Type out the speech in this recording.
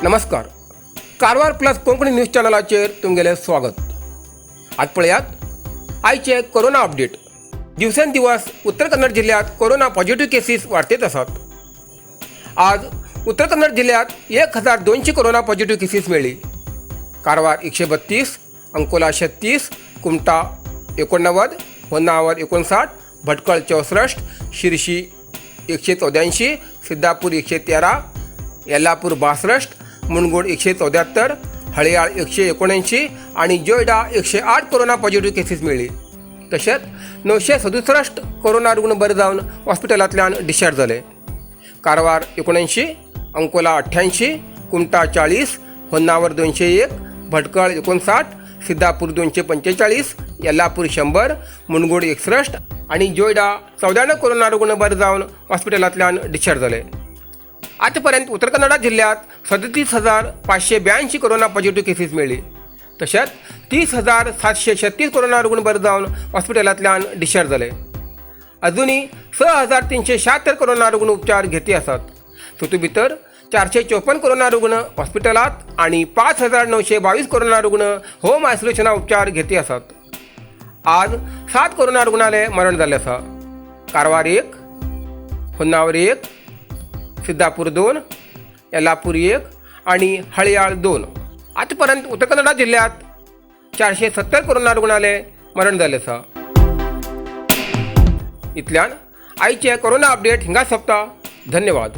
नमस्कार. Karwar plus Konkani news चॅनलाचेर तुमगेलें स्वागत. आज पळयात आयचे कोरोना अपडेट. दिवसेंदिवस उत्तर कन्नड जिल्ह्यात कोरोना पॉझिटिव्ह केसीस वाढतेच असतात. आज उत्तर कन्नड जिल्ह्यात 1200 कोरोना पॉझिटिव्ह केसीस मिळाली. कारवार 132, अंकोला 36, कुमटा 89, होन्नावर 59, भटकळ 64, शिरशी 184, सिद्धापूर 113, येल्लापूर 62, मुणगोड 174, हळयाळ 179 आणि जोयडा 108 कोरोना पॉझिटिव्ह केसीस मिळाली. तशेंच 967 कोरोना रुग्ण बरे जावन हॉस्पिटलांतल्यान डिस्चार्ज जाले. कारवार 79, अंकोला 88, कुमटा 40, होन्नावर 201, भटकळ 59, सिद्धापूर 245, येल्लापूर 100, मुणगोड 61 आणि जोयडा 14 कोरोना रुग्ण बरे जावन हॉस्पिटलांतल्यान डिस्चार्ज जाले. आजपर्यंत उत्तर कन्नडा जिल्ह्यात 37,582 कोरोना पॉझिटिव्ह केसीस मिळाली. तशेंच 30,736 कोरोना रुग्ण बरे जावन हॉस्पिटलांतल्यान डिस्चार्ज जाले. अजूनही 6,376 कोरोना रुग्ण उपचार घेती आसात. तातूंत भितर 454 कोरोना रुग्ण हॉस्पिटलांत आणि 5,922 कोरोना रुग्ण होम आयसोलेशना उपचार घेती आसात. आज 7 कोरोना रुग्णालय मरण जाल्ले आसा. कारवार 1, होन्नावर 1, सिद्धापूर 2, येल्लापूर 1 आणि हळयाळ 2. आजपर्यंत उत्तर कन्नडा जिल्ह्यात 470 कोरोना रुग्णालय मरण जाल्ले आसा. इतल्यान आयचे कोरोना अपडेट हिंगा सोंपता. धन्यवाद.